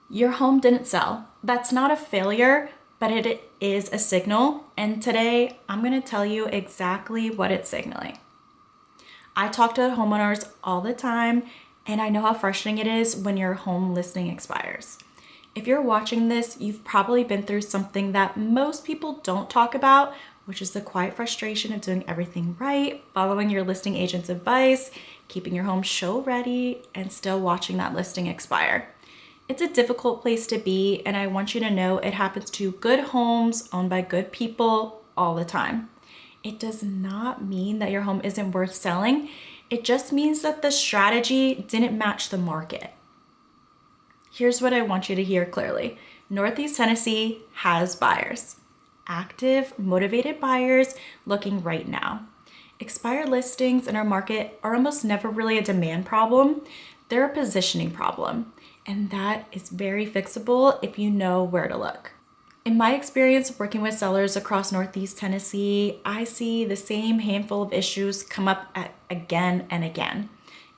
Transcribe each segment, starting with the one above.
Your home didn't sell. That's not a failure, but it is a signal. And today I'm going to tell you exactly what it's signaling. I talk to homeowners all the time, and I know how frustrating it is when your home listing expires. If you're watching this, you've probably been through something that most people don't talk about, which is the quiet frustration of doing everything right, following your listing agent's advice, keeping your home show ready, and still watching that listing expire. It's a difficult place to be, and I want you to know it happens to good homes owned by good people all the time. It does not mean that your home isn't worth selling. It just means that the strategy didn't match the market. Here's what I want you to hear clearly. Northeast Tennessee has buyers. Active, motivated buyers looking right now. Expired listings in our market are almost never really a demand problem. They're a positioning problem. And that is very fixable if you know where to look. In my experience working with sellers across Northeast Tennessee, I see the same handful of issues come up again and again.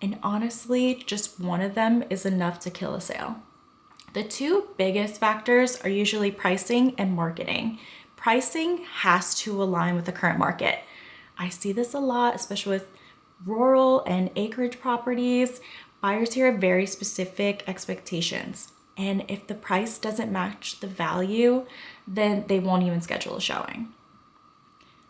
And honestly, just one of them is enough to kill a sale. The two biggest factors are usually pricing and marketing. Pricing has to align with the current market. I see this a lot, especially with rural and acreage properties. Buyers here have very specific expectations. And if the price doesn't match the value, then they won't even schedule a showing.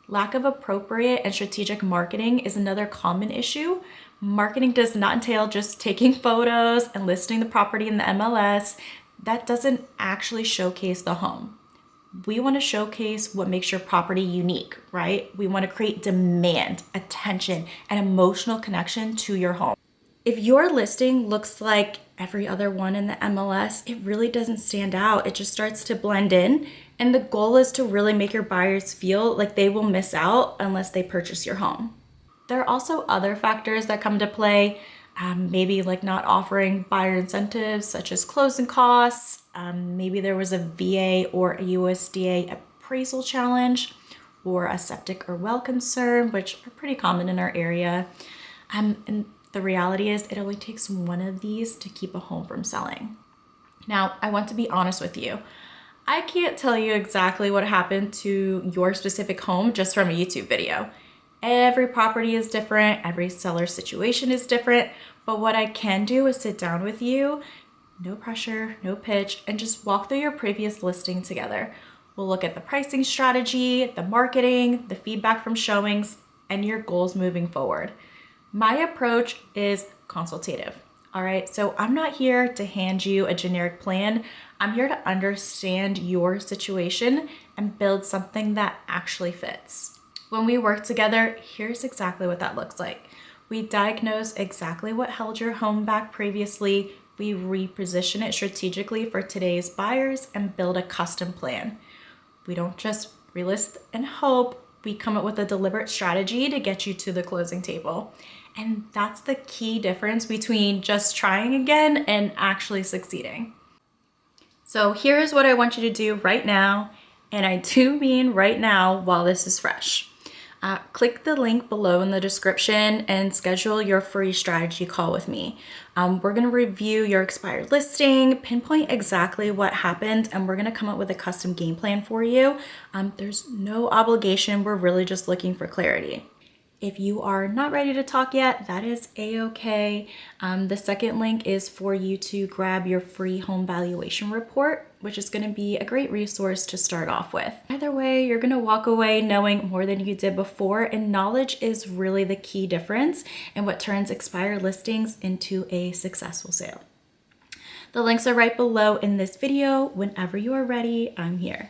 Lack of appropriate and strategic marketing is another common issue. Marketing does not entail just taking photos and listing the property in the MLS. That doesn't actually showcase the home. We want to showcase what makes your property unique, right? We want to create demand, attention, and emotional connection to your home. If your listing looks like every other one in the MLS, it really doesn't stand out. It just starts to blend in. And the goal is to really make your buyers feel like they will miss out unless they purchase your home. There are also other factors that come to play, maybe like not offering buyer incentives such as closing costs. Maybe there was a VA or a USDA appraisal challenge, or a septic or well concern, which are pretty common in our area. And the reality is it only takes one of these to keep a home from selling. Now, I want to be honest with you. I can't tell you exactly what happened to your specific home just from a YouTube video. Every property is different, every seller situation is different, but what I can do is sit down with you, no pressure, no pitch, and just walk through your previous listing together. We'll look at the pricing strategy, the marketing, the feedback from showings, and your goals moving forward. My approach is consultative. All right, so I'm not here to hand you a generic plan. I'm here to understand your situation and build something that actually fits. When we work together, here's exactly what that looks like. We diagnose exactly what held your home back previously. We reposition it strategically for today's buyers and build a custom plan. We don't just relist and hope. We come up with a deliberate strategy to get you to the closing table. And that's the key difference between just trying again and actually succeeding. So here's what I want you to do right now, and I do mean right now while this is fresh. Click the link below in the description and schedule your free strategy call with me. We're going to review your expired listing, pinpoint exactly what happened, and we're going to come up with a custom game plan for you. There's no obligation. We're really just looking for clarity. If you are not ready to talk yet, that is a-okay. The second link is for you to grab your free home valuation report, which is going to be a great resource to start off with. Either way, you're going to walk away knowing more than you did before, and knowledge is really the key difference in what turns expired listings into a successful sale. The links are right below in this video. Whenever you are ready, I'm here.